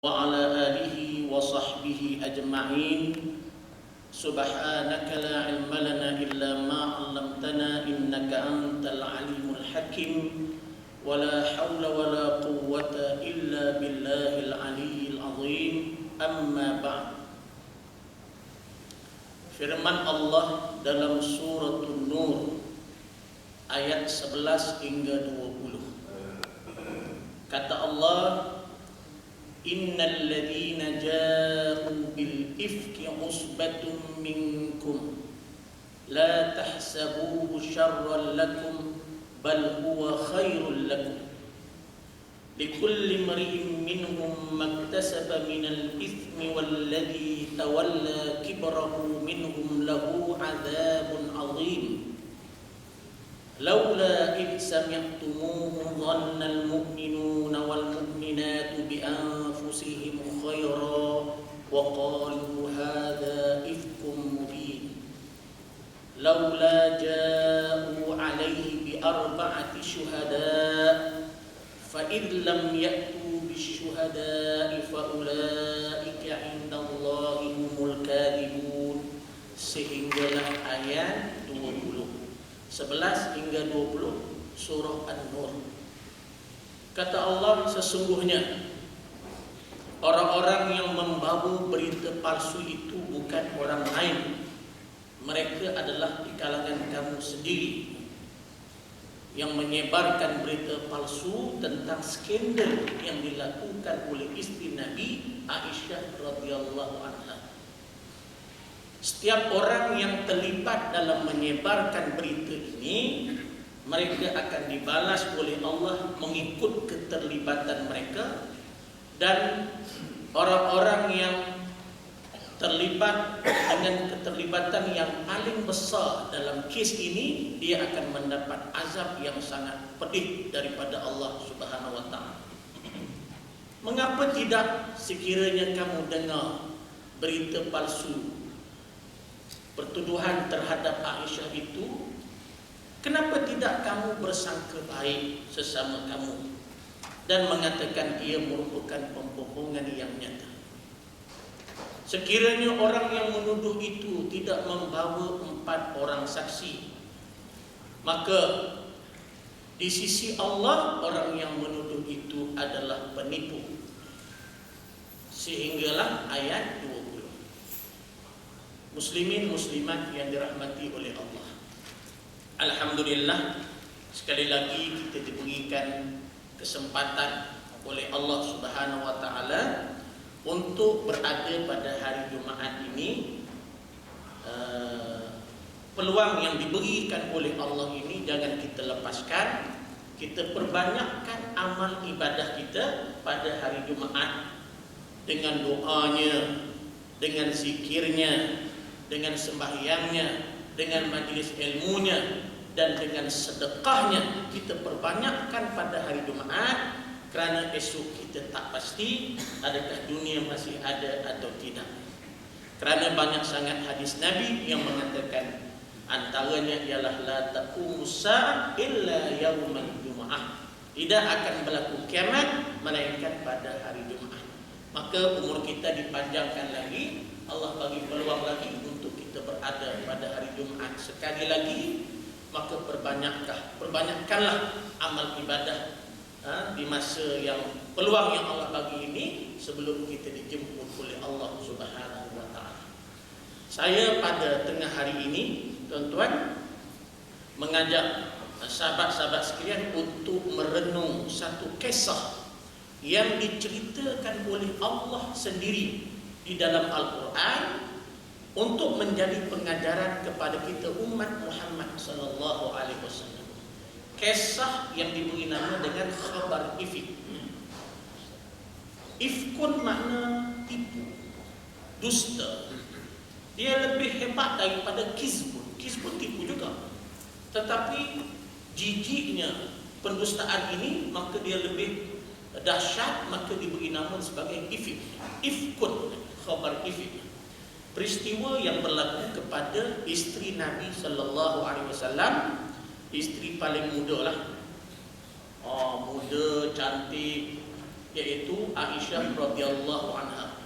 وعلى آله وصحبه أجمعين. سبحانك لا علم لنا إلا ما علمتنا إنك أنت العليم الحكيم ولا حول ولا قوة إلا بالله العلي العظيم. أما بعد. Firman Allah dalam surah An-Nur ayat 11 hingga 20. Kata Allah, Innal ladzina ja'u bil ifki usbatun minkum la tahsabuhu syarran lakum bal huwa khairul lakum likulli imri'in minhum maktasaba minal ithmi walladzi tawalla kibrahu minhum lahu 'adzabun 'adzim laula id sami'tumuhu dhannal mu'minuna wal mu'minatu bi anfusihim khayra wa qalu hadha ifkum mubin laula ja'u alayhi bi arba'ati syuhada fa id lam ya'tu bisyuhada'i fa ulaika 'indallahi humul kadhibun. Sehinggalah ayat 11 hingga 20 surah An-Nur. Kata Allah, sesungguhnya orang-orang yang membawa berita palsu itu bukan orang lain, mereka adalah di kalangan kamu sendiri yang menyebarkan berita palsu tentang skandal yang dilakukan oleh istri Nabi Aisyah radhiyallahu anha. Setiap orang yang terlibat dalam menyebarkan berita ini, mereka akan dibalas oleh Allah mengikut keterlibatan mereka. Dan orang-orang yang terlibat dengan keterlibatan yang paling besar dalam kes ini, dia akan mendapat azab yang sangat pedih daripada Allah Subhanahu wa ta'ala. Mengapa tidak sekiranya kamu dengar berita palsu, pertuduhan terhadap Aisyah itu, kenapa tidak kamu bersangka baik sesama kamu dan mengatakan ia merupakan pembohongan yang nyata? Sekiranya orang yang menuduh itu tidak membawa 4 orang saksi, maka di sisi Allah orang yang menuduh itu adalah penipu. Sehinggalah ayat 20. Muslimin muslimat yang dirahmati oleh Allah, alhamdulillah, sekali lagi kita diberikan kesempatan oleh Allah Subhanahu wa ta'ala untuk berada pada hari Jumaat ini. Peluang yang diberikan oleh Allah ini jangan kita lepaskan. Kita perbanyakkan amal ibadah kita pada hari Jumaat dengan doanya, dengan zikirnya, dengan sembahyangnya, dengan majlis ilmunya, dan dengan sedekahnya. Kita perbanyakkan pada hari Jumaat, kerana esok kita tak pasti adakah dunia masih ada atau tidak. Kerana banyak sangat hadis Nabi yang mengatakan, antaranya ialah la taqumus sa'ah illa yaumal Jumaah. Tidak akan berlaku kiamat melainkan pada hari Jumaat. Maka umur kita dipanjangkan lagi, Allah bagi peluang lagi untuk kita berada pada hari Jumaat sekali lagi. Maka perbanyakkanlah amal ibadah di masa yang peluang yang Allah bagi ini sebelum kita dijemput oleh Allah Subhanahu wa ta'ala. Saya pada tengah hari ini, tuan-tuan, mengajak sahabat-sahabat sekalian untuk merenung satu kisah yang diceritakan oleh Allah sendiri di dalam Al-Quran untuk menjadi pengajaran kepada kita umat Muhammad sallallahu alaihi wasallam. Kisah yang diberi nama dengan khabar ifk. Ifkun makna tipu, dusta. Dia lebih hebat daripada kizbun. Kizbun tipu juga. Tetapi jijiknya pendustaan ini, maka dia lebih dahsyat, maka diberi nama sebagai ifk. Ifkun, khabar ifk. Peristiwa yang berlaku kepada isteri Nabi sallallahu alaihi wasallam, isteri paling muda lah. Muda, cantik, yaitu Aisyah radhiyallahu anha.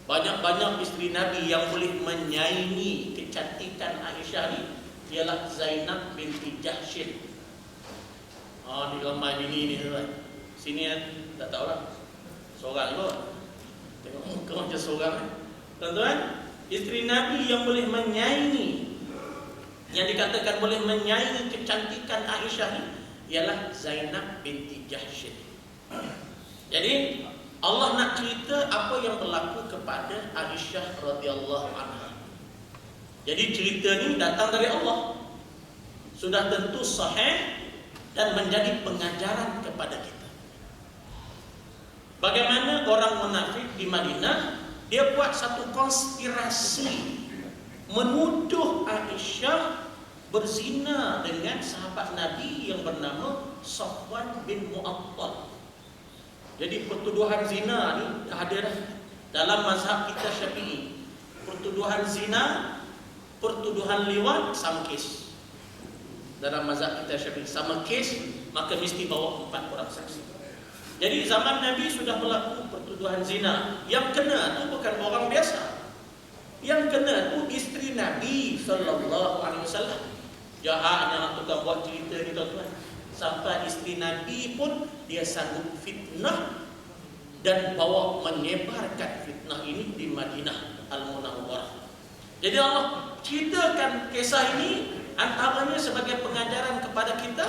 Banyak-banyak isteri Nabi yang boleh menyaingi kecantikan Aisyah ni ialah Zainab binti Jahsy. Di gambar bini ni tuan. Sini tak tahu lah. Seorang kot. Tengok muka macam seorang. Tuan-tuan, isteri Nabi yang boleh menyaingi, yang dikatakan boleh menyaingi kecantikan Aisyah ni ialah Zainab binti Jahsy. Jadi Allah nak cerita apa yang berlaku kepada Aisyah radhiyallahu anha. Jadi cerita ni datang dari Allah. Sudah tentu sahih dan menjadi pengajaran kepada kita. Bagaimana orang munafik di Madinah, dia buat satu konspirasi menuduh Aisyah berzina dengan sahabat Nabi yang bernama Safwan bin Mu'attal. Jadi pertuduhan zina ni ada dalam mazhab kita Syafi'i. Pertuduhan zina, pertuduhan liwat sama kes. Dalam mazhab kita Syafi'i sama kes, maka mesti bawa 4 orang saksi. Jadi zaman Nabi sudah berlaku pertuduhan zina. Yang kena tu bukan orang biasa. Yang kena tu isteri Nabi sallallahu alaihi wasallam. Jahatnya nak tukang buat cerita ni tuan-tuan. Sampai isteri Nabi pun dia sanggup fitnah dan bawa menyebarkan fitnah ini di Madinah Al-Munawwarah. Jadi Allah ceritakan kisah ini antaranya sebagai pengajaran kepada kita,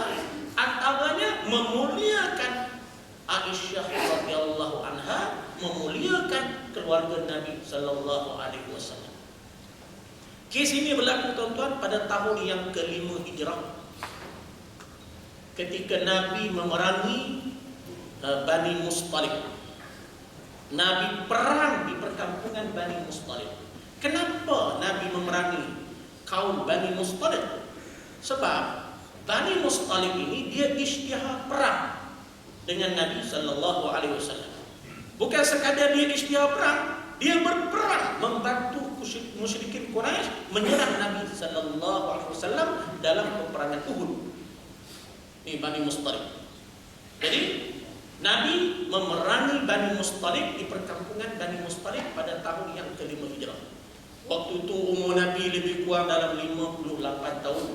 antaranya memuliakan Aisyah radhiyallahu anha, memuliakan keluarga Nabi sallallahu alaihi wasallam. Kes ini berlaku tuan-tuan pada tahun yang ke-5 Hijrah. Ketika Nabi memerangi Bani Mustalik. Nabi perang di perkampungan Bani Mustalik. Kenapa Nabi memerangi kaum Bani Mustalik? Sebab Bani Mustalik ini dia isytihar perang dengan Nabi sallallahu alaihi wasallam. Bukan sekadar dia isytihar perang, dia berperang membantu musyrikin Quraisy menyerang Nabi sallallahu alaihi wasallam dalam peperangan Uhud. Ini Bani Mustalik. Jadi Nabi memerangi Bani Mustalik di perkampungan Bani Mustalik pada tahun yang ke-5 Hijrah. Waktu itu umur Nabi lebih kurang dalam 58 tahun.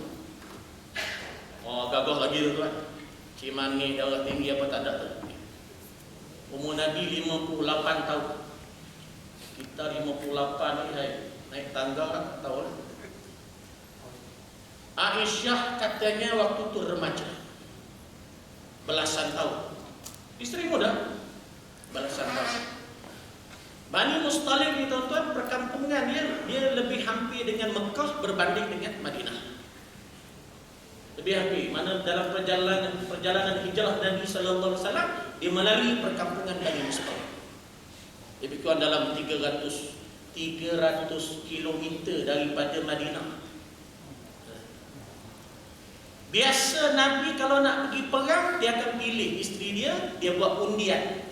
Gagah lagi tu tuan. Cimani darah tinggi apa tak ada tu. Umur Nabi 58 tahun. Kita 58 ni naik tangga tahun. Aisyah katanya waktu itu remaja. Belasan tahun. Isteri muda belasan tahun. Bani Mustalik ni tuan-tuan, perkampungan dia lebih hampir dengan Mekah berbanding dengan Madinah. Lebih hampir. Mana dalam perjalanan hijrah Nabi sallallahu alaihi wasallam dia melalui perkampungan Bani Mustalik. Lebih kurang dalam 300 kilometer daripada Madinah. Biasa Nabi kalau nak pergi perang, dia akan pilih isteri dia buat undian.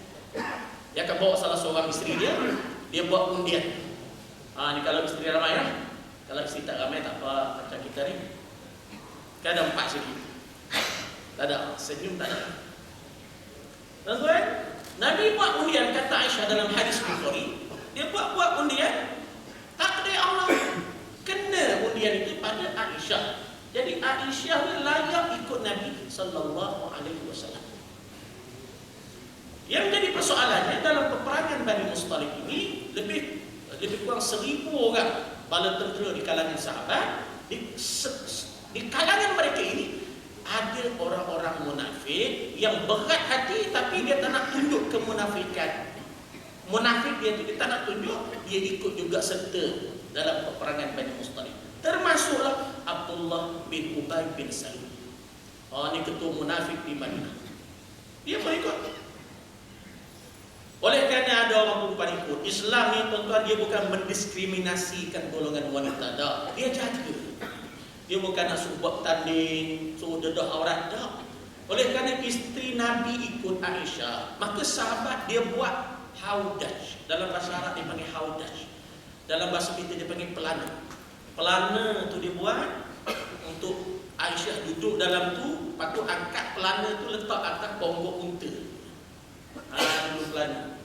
Dia akan bawa salah seorang isteri dia buat undian. Ni kalau isteri ramai lah. Kalau isteri tak ramai tak apa, macam kita ni. Kan ada 4 sikit. Tak ada, senyum tak ada. Tuan-tuan, Nabi buat undian, kata Aisyah dalam hadis Bukhari, dia buat undian, takdir Allah kena undian itu pada Aisyah. Jadi Aisyah ni layak ikut Nabi sallallahu alaihi wasallam. Yang jadi persoalannya dalam peperangan Bani Mustalik ini lebih kurang 1000 orang bala tentera di kalangan sahabat. Di kalangan mereka ini ada orang-orang munafik yang berat hati tapi dia tak nak tunjuk kemunafikan. Munafik dia tak nak tunjuk, dia ikut juga serta dalam peperangan Bani Mustalik. Termasuklah Abdullah bin Ubay bin Salul. Ini ketua munafik di Madinah. Dia berikut. Oleh kerana ada orang perempuan ikut, Islam ni tuan-tuan dia bukan mendiskriminasikan golongan wanita. Tak. Dia jaga. Dia bukan nak suruh buat tanding, suruh dedah aurat. Tak. Oleh kerana isteri Nabi ikut Aisyah, maka sahabat dia buat haudaj. Dalam bahasa Arab dia panggil haudaj. Dalam bahasa kita dia panggil pelana. Pelana tu dia buat untuk Aisyah duduk dalam tu, lepas tu angkat pelana tu letak atas bonggok unta. Dulu pelana.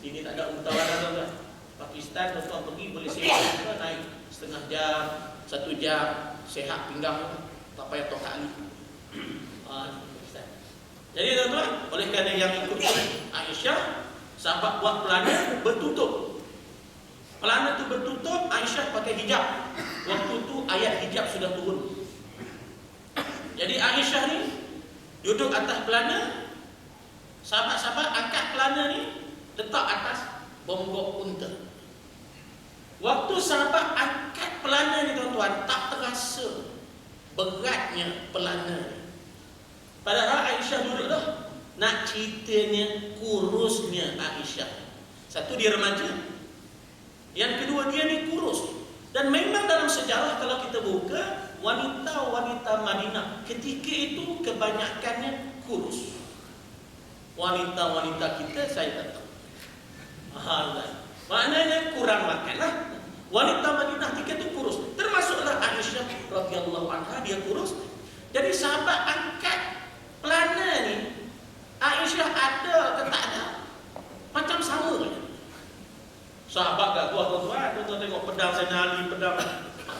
Sini tak ada mutawaran tuan. Pakistan tuan pergi boleh sewa, naik setengah jam, 1 jam, sehat pinggang, tak payah tok kali. Jadi tuan-tuan, oleh kerana yang ikut Aisyah, sahabat buat pelana bertutup. Pelana tu bertutup, Aisyah pakai hijab. Waktu tu ayat hijab sudah turun. Jadi Aisyah ni duduk atas pelana, sahabat-sahabat angkat pelana ni letak atas bonggok unta. Waktu sahabat angkat pelana ni tuan-tuan, tak terasa beratnya pelana ni. Padahal Aisyah duduk dah. Nak ceritanya kurusnya Aisyah. Satu, dia remaja. Yang kedua, dia ni kurus. Dan memang dalam sejarah kalau kita buka, wanita-wanita Madinah ketika itu kebanyakannya kurus. Wanita-wanita kita saya tak tahu. Maknanya kurang makan lah. Wanita Madinah ketika itu kurus. Termasuklah Aisyah radhiyallahu anha, dia kurus. Jadi sahabat angkat pelana ni, Aisyah ada ke tak ada, macam sama je. Sahabat gagah tuan-tuan, tuan-tuan tengok pedang Sayyidina Ali, pedang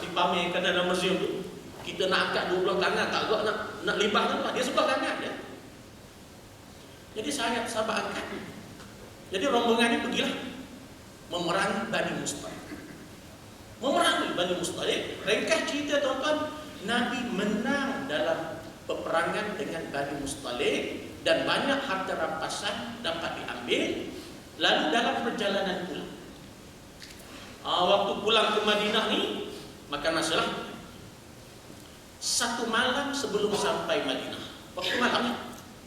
dipamerkan dalam museum tu. Kita nak angkat 12 tangan, tak agak nak limbah tu, dia suka angkat dia. Jadi sahabat angkat. Jadi rombongan ni pergilah memerangi Bani Mustalik. Memerangi Bani Mustalik. Ringkas cerita tuan-tuan, Nabi menang dalam peperangan dengan Bani Mustalik dan banyak harta rampasan dapat diambil. Lalu dalam perjalanan pulang, waktu pulang ke Madinah ni, maka masalah 1 malam sebelum sampai Madinah, waktu malam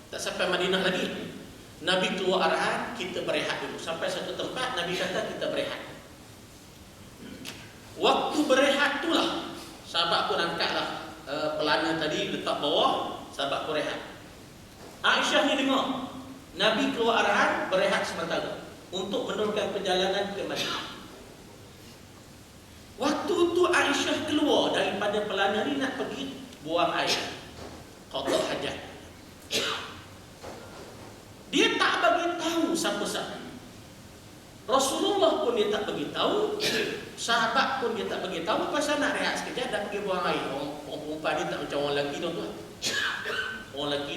tak sampai Madinah lagi, Nabi keluar arahan, kita berehat dulu. Sampai satu tempat, Nabi kata kita berehat. Waktu berehat itulah sahabat pun angkatlah pelana tadi, letak bawah, sahabat pun rehat. Aisyah ni dengar Nabi keluar arahan, berehat sementara untuk meneruskan perjalanan ke Madinah. Waktu tu Aisyah keluar daripada pelana ni nak pergi buang air, qada hajat. Dia tak bagi tahu siapa-siapa. Rasulullah pun dia tak bagi tahu, sahabat pun dia tak bagi tahu. Pasal nak rehat sekejap dah pergi buang air. Orang perempuan dia tak macam orang lelaki tuan-tuan. Orang lelaki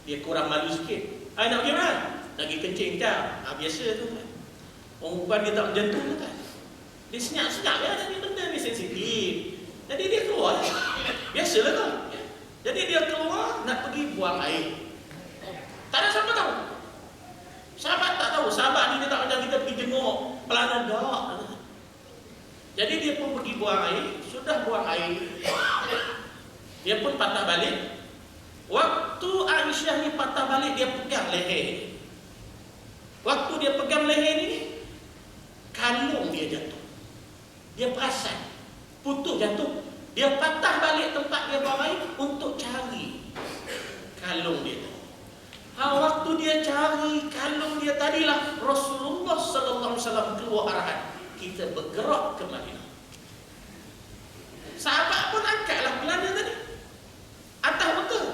dia kurang malu sikit. Nak pergi mana? Nak pergi kencing jap. Biasa tu kan. Orang perempuan dia tak macam tu kan. Dia senyap-senyap ya, ada benda ni sensitif. Jadi dia keluar. Biasalah tu. Jadi dia keluar nak pergi buang air. Tak ada siapa tahu. Sahabat tak tahu. Sahabat ni dia tak macam kita pergi jenguk pelana dah. Jadi dia pun pergi buang air. Sudah buang air, dia pun patah balik. Waktu Aisyah ni patah balik, dia pegang leher. Waktu dia pegang leher ni, kalung dia jatuh. Dia perasan putus jatuh. Dia patah balik tempat dia buang air untuk cari kalung dia. Waktu dia cari kalung dia tadilah Rasulullah sallallahu alaihi wasallam keluar arahan, kita bergerak ke Madinah. Sahabat pun angkatlah pelana tadi atas betul.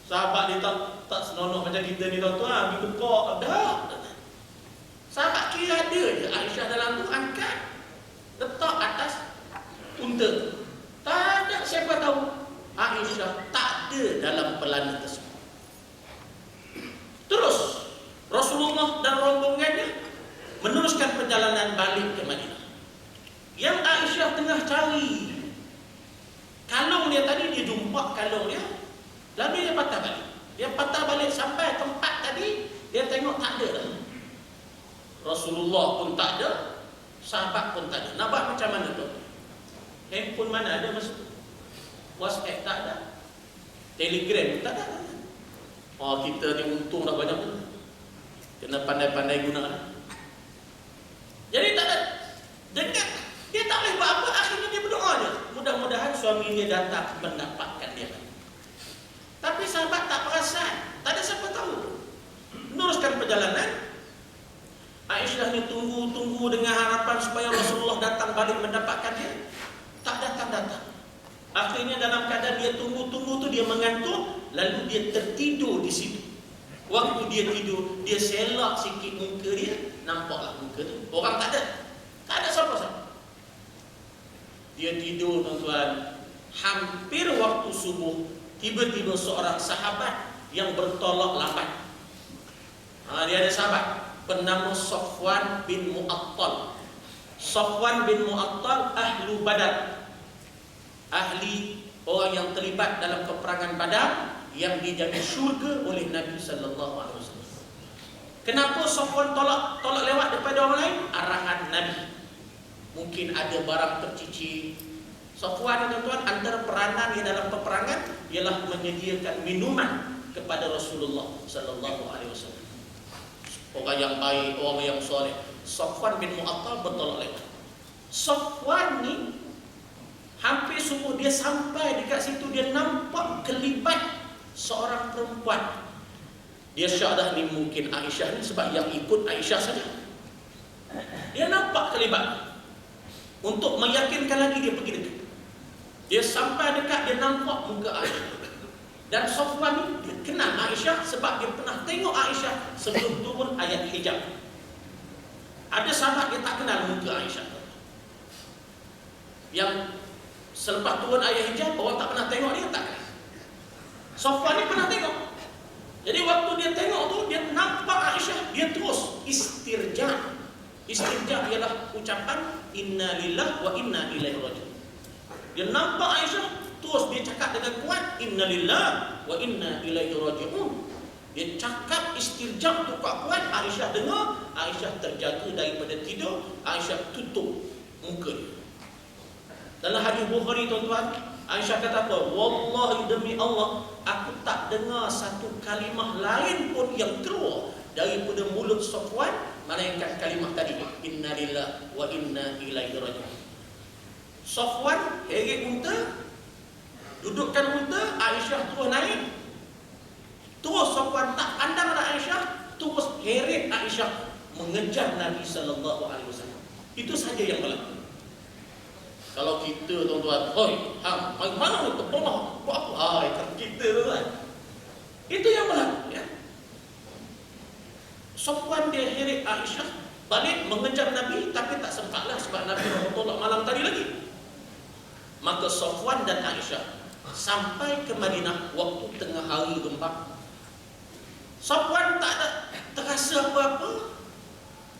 Sahabat dia tak senonoh macam kita ni tuan-tuan, pergi bekok dah. Sahabat kira ada je Aisyah dalam tu, angkat letak atas unta. Tak ada siapa tahu Aisyah tak ada dalam pelana tersebut. Terus Rasulullah dan rombongannya meneruskan perjalanan balik ke Madinah. Yang Aisyah tengah cari kalung dia tadi, dia jumpa kalung dia, lalu dia patah balik. Dia patah balik sampai tempat tadi, dia tengok tak ada dah. Rasulullah pun tak ada, sahabat pun tak ada. Nak buat macam mana tu? Handphone mana ada masa tu? WhatsApp tak ada, Telegram pun tak ada. Kita ni untung dah banyak tu, kena pandai-pandai guna. Jadi tak ada. Dengar dia tak boleh buat apa, akhirnya dia berdoa je. Mudah-mudahan suami dia datang mendapatkan dia. Tapi sahabat tak perasan, tak ada siapa tahu. Meneruskan perjalanan, Aisyah ni tunggu dengan harapan supaya Rasulullah datang balik mendapatkan dia. Tak datang-datang. Akhirnya dalam keadaan dia tunggu tu, dia mengantuk, lalu dia tertidur di situ. Waktu dia tidur, dia selak sikit muka dia, nampaklah muka tu. Orang tak ada siapa-siapa. Dia tidur, tuan-tuan. Hampir waktu subuh, tiba-tiba seorang sahabat yang bertolak lambat. Dia ada sahabat bernama Safwan bin Mu'attal. Safwan bin Mu'attal ahlu Badar, ahli orang yang terlibat dalam peperangan Badar, yang dijamin syurga oleh Nabi sallallahu alaihi wasallam. Kenapa Safwan tolak lewat daripada orang lain? Arahan Nabi. Mungkin ada barang tercicir. Safwan, tuan-tuan, antara peranan dia dalam peperangan ialah menyediakan minuman kepada Rasulullah sallallahu alaihi wasallam. Orang yang baik, orang yang soleh. Safwan bin Mu'attal bertolak lewat. Safwan ni hampir subuh dia sampai dekat situ, dia nampak kelibat seorang perempuan. Dia syak dah ni mungkin Aisyah ni, sebab yang ikut Aisyah saja. Dia nampak kelibat. Untuk meyakinkan lagi dia pergi dekat. Dia sampai dekat, dia nampak muka Aisyah. Dan Safwan ni dia kenal Aisyah sebab dia pernah tengok Aisyah sebelum turun ayat hijab. Ada sahabat dia tak kenal muka Aisyah. Yang selepas turun ayat hijab, orang tak pernah tengok dia, tak kenal. Safwan ni pernah tengok. Jadi waktu dia tengok tu, dia nampak Aisyah, dia terus istirja. Istirja ialah ucapan inna lillahi wa inna ilaihi raji'un. Dia nampak Aisyah, terus dia cakap dengan kuat inna lillahi wa inna ilaihi raji'un. Dia cakap istirja tu kuat, Aisyah dengar, Aisyah terjaga daripada tidur, Aisyah tutup muka dia. Dalam hadis Bukhari, tuan-tuan, Aisyah kata apa? Wallahi, demi Allah, aku tak dengar satu kalimah lain pun yang keluar daripada mulut Safwan melainkan kalimah tadi, inna lillahi wa inna ilaihi raji'un. Safwan heret unta, dudukkan unta, Aisyah terus naik. Terus Safwan tak pandang dah Aisyah, terus heret Aisyah mengejar Nabi sallallahu alaihi wasallam. Itu saja yang berlaku. Kalau kita, tuan-tuan, hoi, hang, mana itu? Buat apa? Kalau kita, tuan-tuan. Itu yang berlaku, ya. Safwan dia heret Aisyah, balik mengejar Nabi, tapi tak sempatlah sebab Nabi tolak malam tadi lagi. Maka Safwan dan Aisyah sampai ke Madinah waktu tengah hari gempa. Safwan tak ada terasa apa-apa,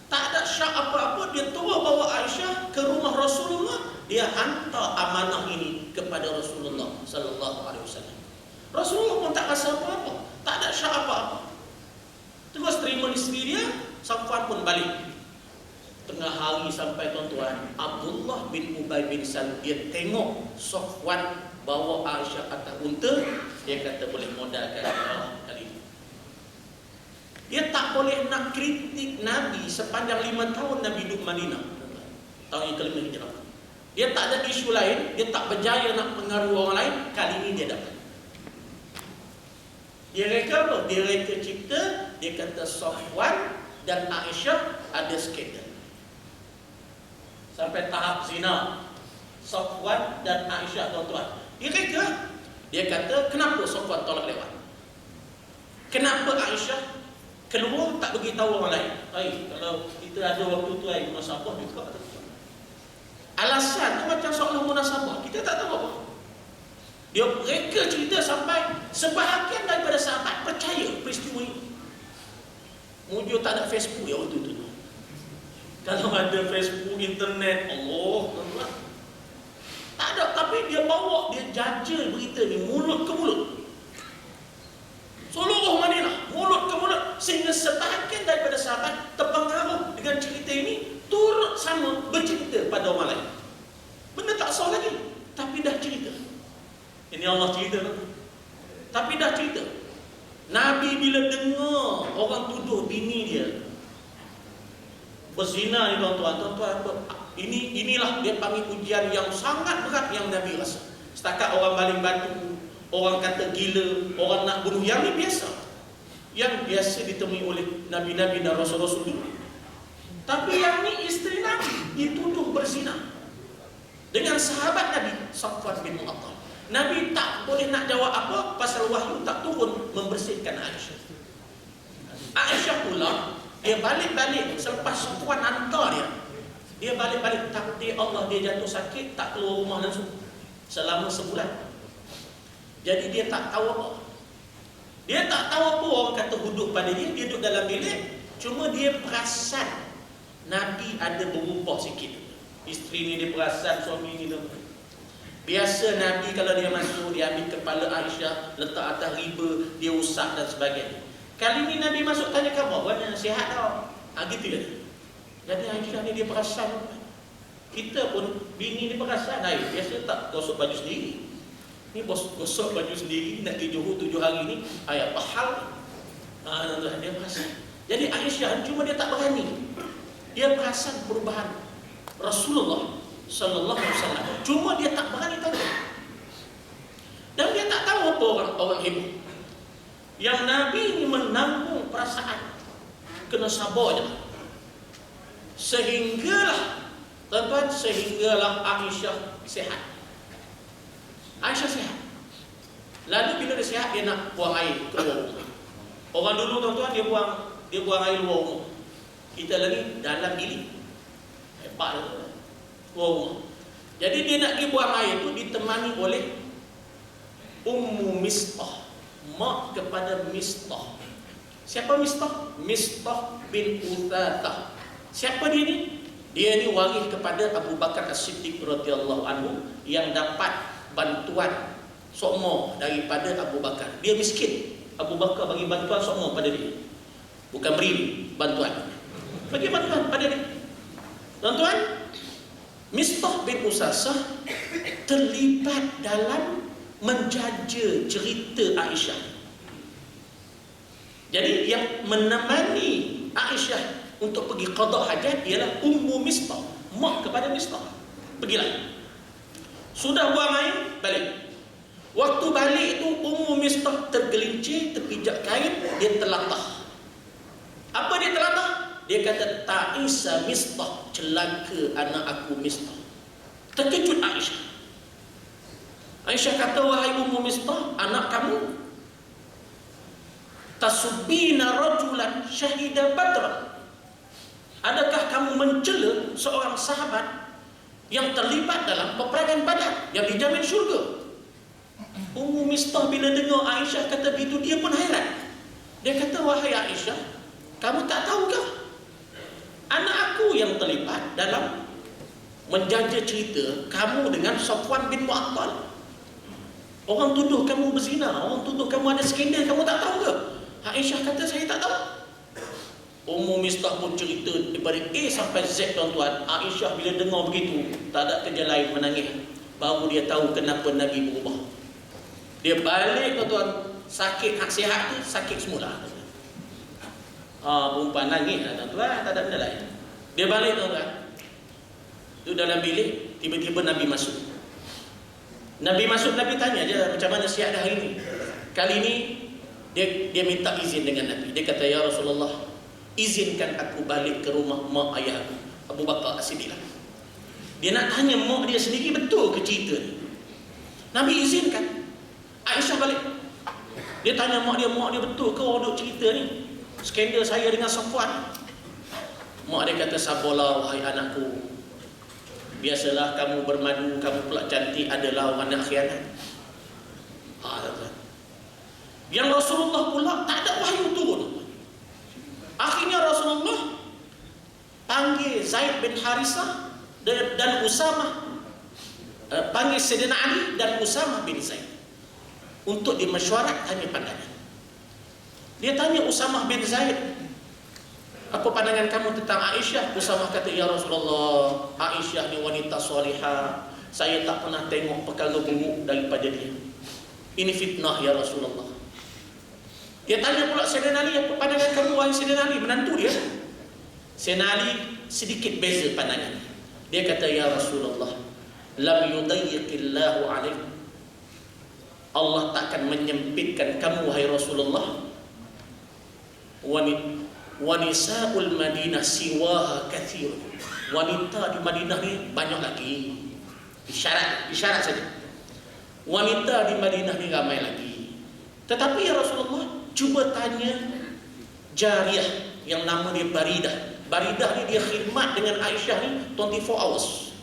tak ada syak apa-apa. Dia terus bawa Aisyah ke rumah Rasulullah. Dia hantar amanah ini kepada Rasulullah sallallahu alaihi wasallam. Rasulullah pun tak rasa apa-apa, tak ada syak apa-apa. Terus terima isteri dia, Safwan pun balik. Tengah hari sampai, tuan-tuan, Abdullah bin Ubay bin Salul dia tengok Safwan bawa Aisyah atas unta, dia kata boleh modalkan kali ini. Dia tak boleh nak kritik Nabi sepanjang 5 tahun Nabi duduk Madinah. Tahun yang kelima hijrah. Dia tak ada isu lain, dia tak berjaya nak pengaruhi orang lain, kali ini dia dapat. Dia reka apa? Dia reka cerita, dia kata Safwan dan Aisyah ada skandal. Sampai tahap zina. Safwan dan Aisyah, tuan-tuan. Dia reka. Dia kata, kenapa Safwan tolak lewat? Kenapa Aisyah keluar tak beritahu orang lain? Kalau kita ada waktu tu, munasabah juga. Alasan tu macam seolah munasabah, kita tak tahu apa. Dia reka cerita sampai sebahagian daripada sahabat percaya peristiwa ini. Mujur tak ada Facebook ya waktu itu. Kalau ada Facebook, internet, Allah, tuan-tuan, tak ada. Tapi dia bawa, dia jajal berita ni mulut ke mulut, seluruh Madinah, mulut ke mulut, sehingga sebahagian daripada sahabat terpengaruh dengan cerita ini, turut sama bercerita pada orang lain. Benda tak sah lagi, tapi dah cerita. Ini Allah cerita, tapi dah cerita. Nabi bila dengar orang tuduh bini dia berzina ni, tuan-tuan, inilah dia panggil ujian yang sangat berat yang Nabi rasa. Setakat orang baling batu, orang kata gila, orang nak bunuh, yang ni biasa, yang biasa ditemui oleh Nabi-Nabi dan Rasul-Rasul dulu. Tapi yang ni isteri Nabi dituduh berzina dengan sahabat Nabi, Safwan bin Mu'attal. Nabi tak boleh nak jawab apa pasal wahyu tak turun membersihkan Aisyah. Aisyah pula, dia balik-balik selepas Safwan hantar dia. Dia balik-balik, takdir Allah dia jatuh sakit, tak keluar rumah langsung selama sebulan. Jadi dia tak tahu apa. Dia tak tahu apa orang kata hudud pada dia. Dia duduk dalam bilik, cuma dia perasan Nabi ada berubah sikit. Isteri ni dia perasan, suami ni dia. Biasa Nabi kalau dia masuk, dia ambil kepala Aisyah, letak atas riba, dia usap dan sebagainya. Kali ni Nabi masuk tanya khabar, "Bagaimana, sihat tau?" Gitu kan. Jadi Aisyah ni dia perasan. Kita pun bini ni perasan, biasa tak gosok baju sendiri. Ni bos gosok baju sendiri, nak pergi Johor 7 hari ni, apa hal? Dia perasan. Jadi Aisyah cuma dia tak berani. Dia perasan perubahan Rasulullah sallallahu alaihi wasallam. Cuma dia tak berani tanya. Dan dia tak tahu apa orang hebat. Yang Nabi ini menanggung perasaan, kena sabar je. Sehinggalah tuan-tuan, sehinggalah Aisyah sihat. Aisyah sihat. Lalu bila dia sihat, dia nak buang air keluar rumah. Orang dulu tuan-tuan, dia buang air luar rumah. Kita lagi dalam bilik. Hebat tu. Keluar rumah. Jadi dia nak pergi buang air tu ditemani oleh Ummu Mistah, mak kepada Mistah. Siapa Mistah? Mistah bin Uthatah. Siapa dia ni? Dia ni waris kepada Abu Bakar As-Siddiq radhiyallahu anhu yang dapat bantuan sokmo daripada Abu Bakar. Dia miskin. Abu Bakar bagi bantuan sokmo pada dia. Bukan beri bantuan. Bagi bantuan pada dia. Tuan-tuan, Mistah bin Usasah terlibat dalam menjaja cerita Aisyah. Jadi yang menemani Aisyah untuk pergi qada hajat ialah Ummu Mistah, mak kepada Mistah. Pergilah. Sudah buang air, balik. Waktu balik tu Ummu Mistah tergelincir, terpijak kain, dia terlatah. Apa dia terlatah? Dia kata, "Ta'isa Mistah, celaka anak aku Mistah." Terkejut Aisyah. Aisyah kata, "Wahai Ummu Mistah, anak kamu tasubina rajulan syahida Badr. Adakah kamu mencela seorang sahabat yang terlibat dalam peperangan Badar yang dijamin syurga?" Ummu Mistah bila dengar Aisyah kata begitu, dia pun hairan. Dia kata, "Wahai Aisyah, kamu tak tahukah anak aku yang terlibat dalam menjaja cerita kamu dengan Safwan bin Mu'attal? Orang tuduh kamu berzina, orang tuduh kamu ada skandal, kamu tak tahu ke?" Aisyah kata, "Saya tak tahu." Ummu Mistah pun cerita daripada A sampai Z tuan-tuan. Aisyah bila dengar begitu, tak ada kerja lain, menangis. Baru dia tahu kenapa Nabi berubah. Dia balik tuan-tuan, sakit hak sihat tu sakit semula. Perempuan nangis lah tuan-tuan, tak ada benda lain. Dia balik tuan-tuan, tu dalam bilik, tiba-tiba Nabi masuk. Nabi masuk, Nabi tanya je, "Macam mana sihat dah hari ni?" Kali ni dia minta izin dengan Nabi. Dia kata, "Ya Rasulullah, izinkan aku balik ke rumah mak ayah aku, Abu Bakar As-Siddiq." Dia nak tanya mak dia sendiri betul ke cerita ni. Nabi izinkan. Aisyah balik. Dia tanya mak dia betul ke orang duk cerita ni? Skandal saya dengan Safwan. Mak dia kata, "Sabarlah wahai anakku. Biasalah kamu bermadu, kamu pula cantik, adalah orang nak khianat." Yang Rasulullah pula tak ada wahyu turun. Akhirnya Rasulullah panggil Zaid bin Harisah dan Usamah, panggil Sayyidina Ali dan Usamah bin Zaid untuk dimesyuarat tanya pandangan. Dia tanya Usamah bin Zaid, "Apa pandangan kamu tentang Aisyah?" Usamah kata, "Ya Rasulullah, Aisyah ni wanita solihah. Saya tak pernah tengok perkara buruk daripada dia. Ini fitnah ya Rasulullah." Dia tanya pula Sayyidina Ali, "Apa pandangan kamu wahai Sayyidina Ali, menantu dia?" Sayyidina Ali sedikit beza pandangan. Dia kata, "Ya Rasulullah, lam yudayyiqillahu alaih. Allah takkan menyempitkan kamu wahai Rasulullah. Wanisa'ul Madinah siwaha kathir." Wanita di Madinah ni banyak lagi. Isyarat saja. Wanita di Madinah ni ramai lagi. Tetapi ya Rasulullah, cuba tanya jariyah yang nama dia Baridah. Baridah ni dia khidmat dengan Aisyah ni 24 hours.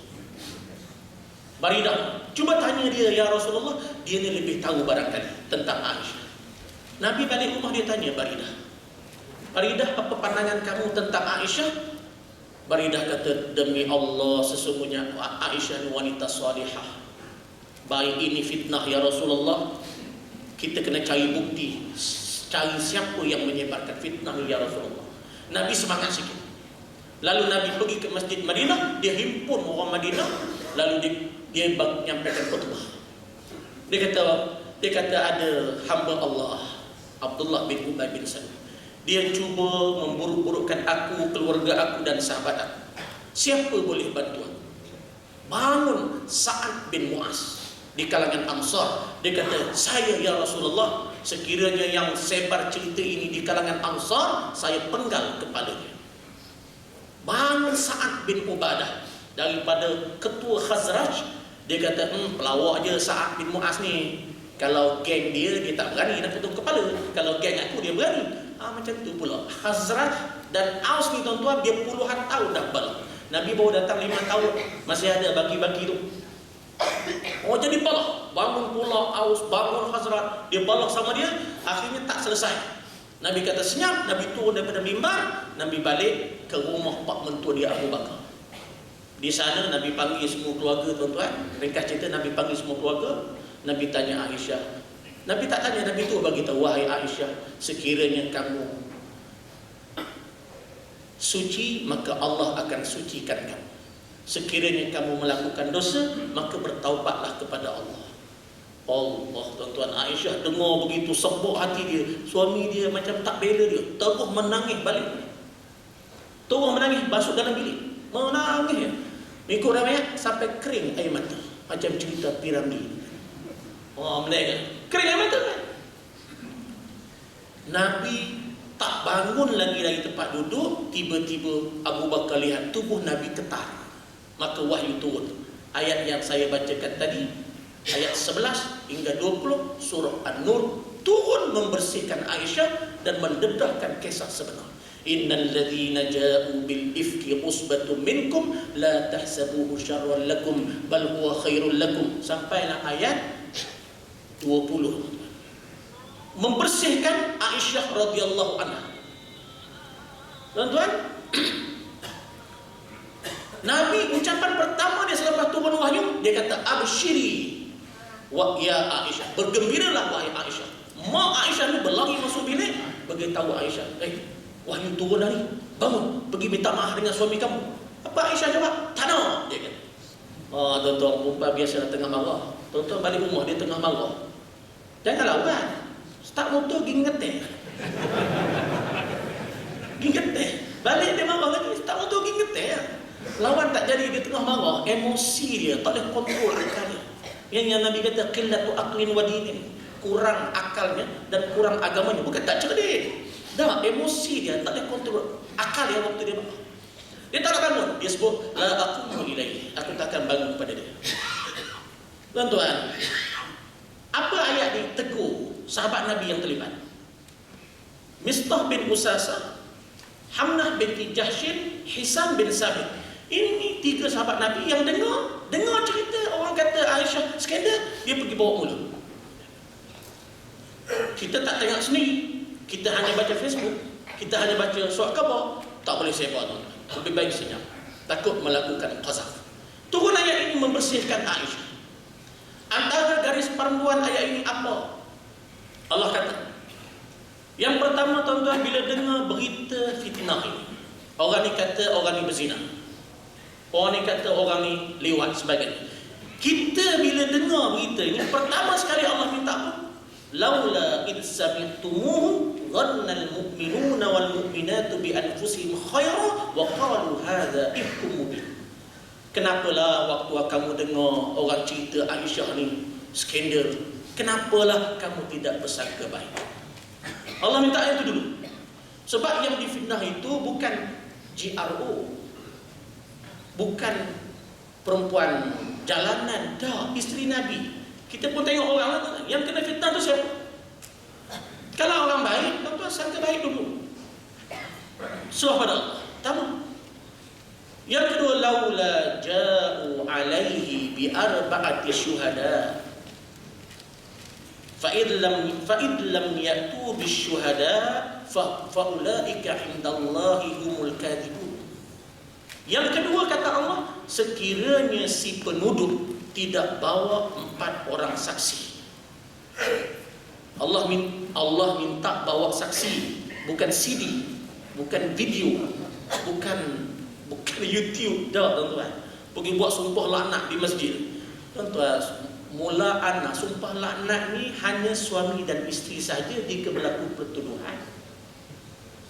Baridah, cuba tanya dia, ya Rasulullah, dia ni lebih tahu barangkali tentang Aisyah. Nabi balik rumah dia tanya Baridah, Baridah, apa pandangan kamu tentang Aisyah? Baridah kata, demi Allah, sesungguhnya Aisyah ni wanita salihah. Baik ini fitnah ya Rasulullah, kita kena cari bukti, cari siapa yang menyebarkan fitnah ni ya Rasulullah. Nabi semangat sikit. Lalu Nabi pergi ke Masjid Madinah, dia himpun orang Madinah, lalu dia menyampaikan khutbah. Dia kata ada hamba Allah, Abdullah bin Ubay bin Salul. Dia cuba memburuk-burukkan aku, keluarga aku dan sahabat aku. Siapa boleh bantu aku? Bangun Sa'ad bin Mu'az di kalangan Ansar. Dia kata, saya ya Rasulullah, sekiranya yang sebar cerita ini di kalangan Ansar, saya penggal kepalanya. Bangun Sa'ad bin Ubadah daripada ketua Khazraj. Dia kata, pelawak je Sa'ad bin Mu'az ni. Kalau geng dia tak berani nak potong kepala. Kalau geng aku dia berani. Macam tu pula Khazraj dan Aus ni tuan-tuan, dia puluhan tahun dah bala. Nabi baru datang 5 tahun, masih ada baki-baki tu. Jadi balah. Bangun pula Aus, bangun Khazraj, dia balah sama dia. Akhirnya tak selesai. Nabi kata senyap. Nabi turun daripada mimbar. Nabi balik ke rumah pak mentua dia, Abu Bakar. Di sana Nabi panggil semua keluarga tuan-tuan. Ringkas cerita, Nabi panggil semua keluarga. Nabi tanya Aisyah. Nabi tak tanya, Nabi tu bagi tahu, wahai Aisyah, sekiranya kamu suci, maka Allah akan sucikan kamu. Sekiranya kamu melakukan dosa, maka bertaubatlah kepada Allah. Allah, tuan-tuan, Aisyah dengar begitu, sebuk hati dia. Suami dia macam tak bela dia, terus menangis balik. Terus menangis, masuk dalam bilik, menangis. Ikut ramai sampai kering air mata, macam cerita piramid. Mereka kering air mata kan? Nabi tak bangun lagi dari tempat duduk. Tiba-tiba Abu Bakar lihat tubuh Nabi getar. Maka wahyu turun. Ayat yang saya bacakan tadi, ayat 11 hingga 20 surah An-Nur, turun membersihkan Aisyah dan mendedahkan kisah sebenar. Innal ladzina ja'u bil ifki usbatun minkum la tahsabuhu syarran lakum bal huwa khairul lakum. Sampailah ayat 20. Membersihkan Aisyah radhiyallahu anha. Tuan-tuan, Nabi ucapan pertama dia selepas turun wahyu, dia kata absyiri wa ya Aisyah, bergembiralah wahai Aisyah. Mak Aisyah ni berlari masuk bilik, beritahu Aisyah, wahyu turun hari, bangun, pergi minta maaf dengan suami kamu. Apa Aisyah jawab? Tak nak, dia kata. Tuan-tuan, perempuan biasa tengah marah. Tuan-tuan balik rumah dia tengah marah, jangan lawan. Start motor pergi ngeteh. Pergi ngeteh. Balik dia marah lagi, start motor pergi ngeteh. Lawan tak jadi, dia tengah marah. Emosi dia, tak boleh kontrol akalnya. Yang Nabi kata, qillatu aqlin wa dinin. Kurang akalnya dan kurang agamanya. Bukan tak cerdik. Dah, emosi dia, tak boleh kontrol akal dia waktu dia marah. Dia tak nak bangun. Dia sebut, la aqumu ilaihi. Aku tak akan bangun pada dia. Tuan-tuan, apa ayat ni tegur sahabat Nabi yang terlibat? Mistah bin Usasa, Hamnah binti Jahshin, Hisam bin Sabit. Ini 3 sahabat Nabi yang dengar cerita orang kata Aisyah skandal, dia pergi bawa mula. Kita tak tengok sendiri, kita hanya baca Facebook, kita hanya baca surat khabar, tak boleh sebar. Lebih baik senyap, takut melakukan qazaf. Turun ayat ini membersihkan Aisyah. Antara garis panduan ayat ini apa? Allah kata, yang pertama tuan-tuan, bila dengar berita fitnah ini, orang ni kata orang ni berzina, orang ni kata orang ni liwat sebagainya, kita bila dengar berita ini, pertama sekali Allah minta apa? Laula id sami'tumuhu dhanna al-mu'minuna wal mu'minatu bi anfusihim khairan wa qalu hadza ifkum mubin. Kenapalah waktu kamu dengar orang cerita Aisyah ni skandal, kenapalah kamu tidak bersangka baik? Allah minta itu dulu. Sebab yang difitnah itu bukan GRO, bukan perempuan jalanan, dah, isteri Nabi. Kita pun tengok orang lain yang kena fitnah tu siapa? Kalau orang baik, tuan-tuan sangka baik dulu. Serah pada Allah. Tamat. Yang kedua, laula ja'u alaihi bi arba'ati syuhada. Fa id lam ya'tu bis syuhada fa ulaika indallahi humul kadhibun. Yang kedua kata Allah, sekiranya si penuduh tidak bawa 4 orang saksi. Allah minta bawa saksi, bukan CD, bukan video, bukan YouTube dah tuan-tuan. Pergi buat sumpah laknat di masjid. Tuan-tuan, mula anak sumpah laknat ni hanya suami dan isteri saja jika berlaku pertuduhan.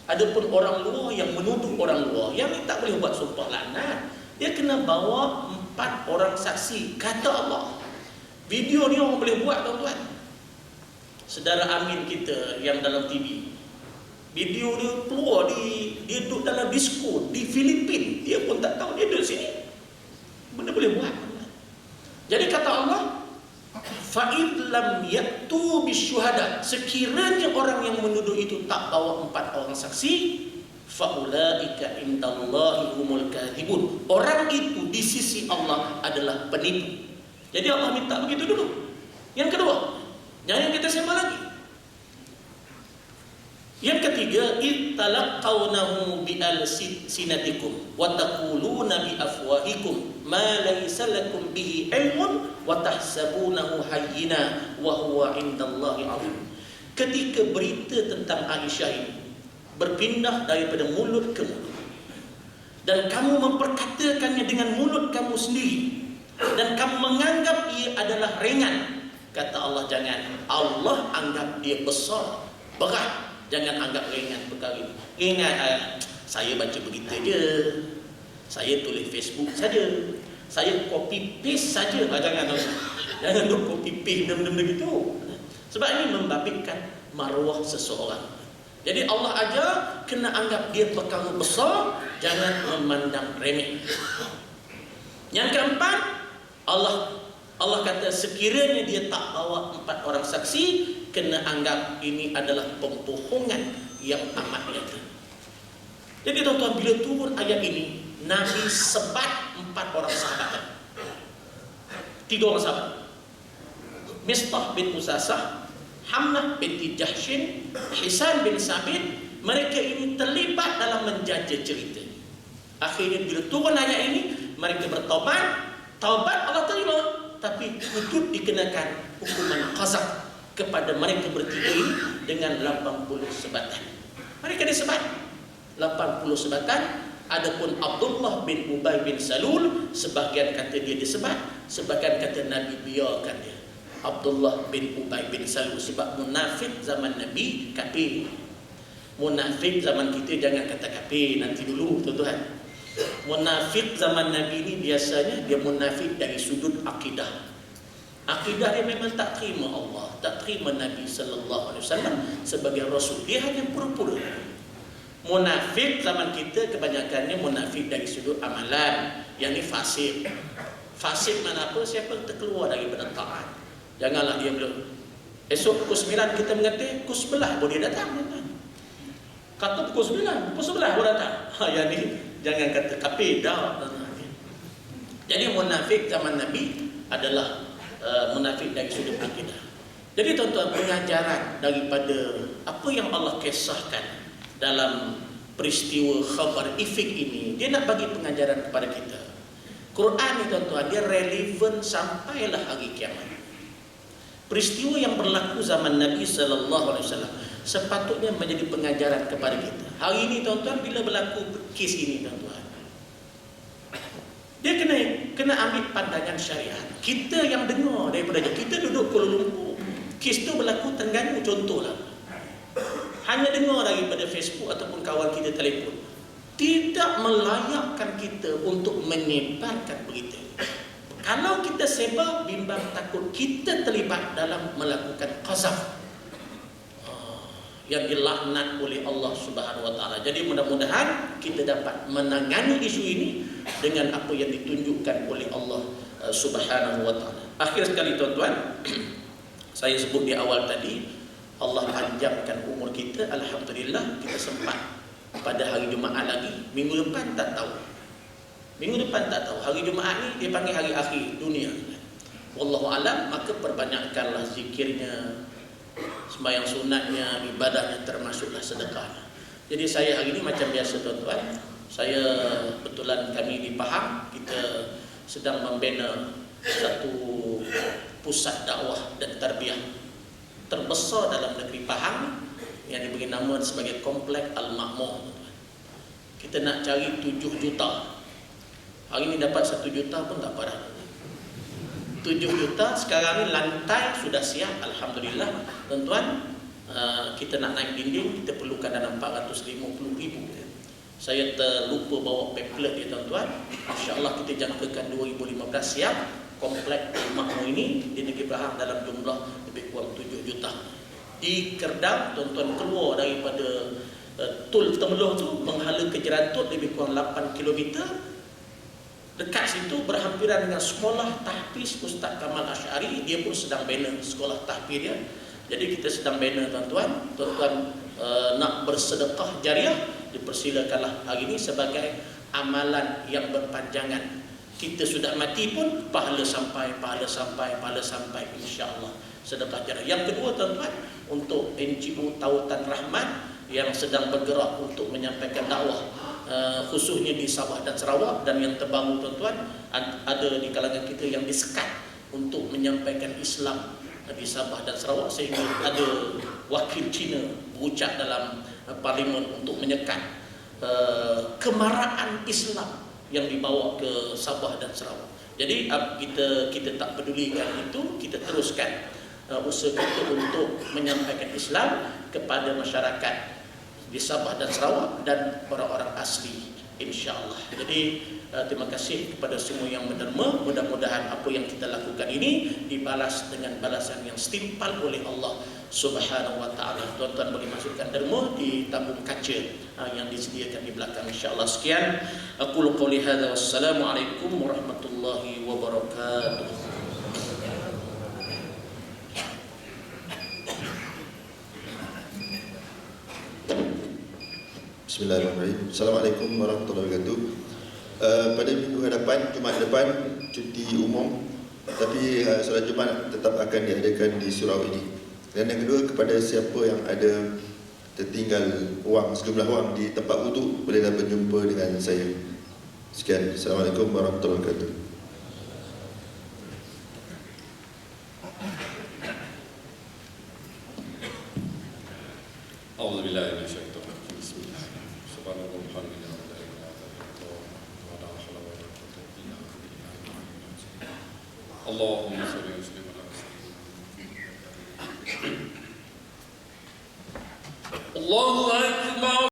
Adapun orang luar yang menuduh orang luar, yang ni tak boleh buat sumpah laknat. Dia kena bawa 4 orang saksi, kata Allah. Video ni orang boleh buat tuan-tuan. Saudara Amin kita yang dalam TV, video dia keluar, dia duduk dalam disko di Filipina, dia pun tak tahu dia duduk sini. Benda boleh buat. Jadi kata Allah, fa'id lam ya'tu bisyuhada, sekiranya orang yang menuduh itu tak bawa 4 orang saksi, faulaika indallahi humul kadhibun, orang itu di sisi Allah adalah penipu. Jadi Allah minta begitu dulu. Yang kedua, jangan kita sembah lagi. Yang ketiga, ittalaqawnahu bi alsinatikum wa taquluna bi afwahikum ma laysa lakum bihi ilmun wa tahsabunahu hayyina wa huwa indallahi 'azim. Ketika berita tentang Aisyah ini berpindah daripada mulut ke mulut, dan kamu memperkatakannya dengan mulut kamu sendiri, dan kamu menganggap ia adalah ringan, kata Allah, jangan. Allah anggap dia besar, berat. Jangan anggap ringan perkara ini. Ingat, saya baca berita je, saya tulis Facebook saja, saya copy paste saja. Jangan duk copy paste benda-benda gitu. Sebab ini membabitkan maruah seseorang. Jadi Allah ajar kena anggap dia perkara besar, jangan memandang remeh. Yang keempat, Allah kata sekiranya dia tak bawa 4 orang saksi, kena anggap ini adalah pembohongan yang amat nyata. Jadi tuan-tuan, bila turun ayat ini, Nabi sebat 4 orang sahabat. 3 orang sahabat, Mistah bin Usasah, Hamnah binti Jahshin, Hisan bin Sabit. Mereka ini terlibat dalam menjajah cerita. Akhirnya bila turun ayat ini, mereka bertaubat. Taubat Allah terima, tapi kutub dikenakan hukuman qazaf kepada mereka bertiga ini dengan 80 sebatan. Mereka disebat 80 sebatan. Adapun Abdullah bin Ubay bin Salul, sebagian kata dia disebat, sebagian kata Nabi biarkan dia. Abdullah bin Ubay bin Salul, sebab munafik zaman Nabi kafir. Munafik zaman kita jangan kata kafir, nanti dulu tuan-tuan. Munafik zaman Nabi ini biasanya dia munafik dari sudut akidah. Akidah dia memang tak terima Allah, tak terima Nabi sallallahu alaihi wasallam sebagai rasul. Dia hanya pura-pura. Munafik zaman kita kebanyakannya munafik dari sudut amalan. Yang ni fasik. Fasik mana apa? Siapa terkeluar daripada taat. Janganlah dia bilang esok pukul 9 kita mengerti, pukul 11 boleh datang. Kata pukul 9, pukul 11 boleh datang. Yang ni jangan kata kafir dah. Jadi munafik zaman Nabi adalah munafik dari sudut akidah. Jadi tuan-tuan, pengajaran daripada apa yang Allah kisahkan dalam peristiwa Khabar Ifk ini, dia nak bagi pengajaran kepada kita. Quran ni tuan-tuan, dia relevan sampailah hari kiamat. Peristiwa yang berlaku zaman Nabi sallallahu alaihi wasallam sepatutnya menjadi pengajaran kepada kita. Hari ini tuan-tuan, bila berlaku kes ini tuan-tuan, dia kena ambil pandangan syariat. Kita yang dengar daripada dia, kita duduk Kuala Lumpur, kes tu berlaku Terengganu contohlah, hanya dengar daripada Facebook ataupun kawan kita telefon, tidak melayakkan kita untuk menyebarkan berita. Kalau kita sebar, bimbang takut kita terlibat dalam melakukan qazaf yang dilaknat oleh Allah Subhanahu wa taala. Jadi mudah-mudahan kita dapat menangani isu ini dengan apa yang ditunjukkan oleh Allah Subhanahu wa taala. Akhir sekali tuan-tuan, saya sebut di awal tadi, Allah panjangkan umur kita, alhamdulillah kita sempat pada hari Jumaat lagi, minggu depan tak tahu. Minggu depan tak tahu. Hari Jumaat ni dia panggil hari akhir dunia. Wallahu alam, maka perbanyakkanlah zikirnya, sembahyang sunatnya, ibadahnya, termasuklah sedekahnya. Jadi saya hari ini macam biasa tuan-tuan, saya betulan kami di Pahang, kita sedang membina satu pusat dakwah dan tarbiyah terbesar dalam negeri Pahang yang diberi nama sebagai Komplek Al-Makmur. Kita nak cari 7 juta. Hari ini dapat 1 juta pun tak parah. 7 juta sekarang ni lantai sudah siap, alhamdulillah tuan-tuan. Kita nak naik dinding, kita perlukan dalam 450,000. Saya terlupa bawa pamphlet dia tuan-tuan. InsyaAllah kita jangkakan 2015 siap komplek Al-Makmur ini di negeri Pahang dalam jumlah lebih kurang 7 juta. Di Kedah tuan-tuan keluar daripada Tol Temeloh tu menghala ke Jerantut lebih kurang 8 km. Dekat situ berhampiran dengan sekolah tahfiz Ustaz Kamal Asy'ari, dia pun sedang bina sekolah tahfiz dia. Jadi kita sedang bina tuan-tuan. Tuan-tuan nak bersedekah jariah, dipersilakanlah hari ini sebagai amalan yang berpanjangan. Kita sudah mati pun pahala sampai insya-Allah sedekah jariah. Yang kedua tuan-tuan, untuk NGO Tautan Rahmat yang sedang bergerak untuk menyampaikan dakwah khususnya di Sabah dan Sarawak, dan yang terbaru tuan-tuan, ada di kalangan kita yang disekat untuk menyampaikan Islam di Sabah dan Sarawak, sehingga ada wakil Cina berucap dalam parlimen untuk menyekat kemarahan Islam yang dibawa ke Sabah dan Sarawak. Jadi kita tak pedulikan itu, kita teruskan usaha kita untuk menyampaikan Islam kepada masyarakat di Sabah dan Sarawak dan orang-orang asli, insya-Allah. Jadi terima kasih kepada semua yang menderma. Mudah-mudahan apa yang kita lakukan ini dibalas dengan balasan yang setimpal oleh Allah Subhanahu wa taala. Tuan-tuan boleh masukkan derma di tabung kaca yang disediakan di belakang, insya-Allah. Sekian aku qouli hadza, wassalamualaikum warahmatullahi wabarakatuh. Bismillahirrahmanirrahim. Assalamualaikum warahmatullahi wabarakatuh. Pada minggu hadapan, Jumaat depan, cuti umum, tapi solat Jumaat tetap akan diadakan di surau ini. Dan yang kedua, kepada siapa yang ada tertinggal sejumlah wang di tempat wuduk, bolehlah berjumpa dengan saya. Sekian. Assalamualaikum warahmatullahi wabarakatuh. A'udzubillahi minasyaitonir rajim. Bismillah. Subhanallah walhamdulillah wa la ilaha illallah wa la haula wa la quwwata illa billah. Allahumma shalli wa sallim ala sayyidina Allahu akbar.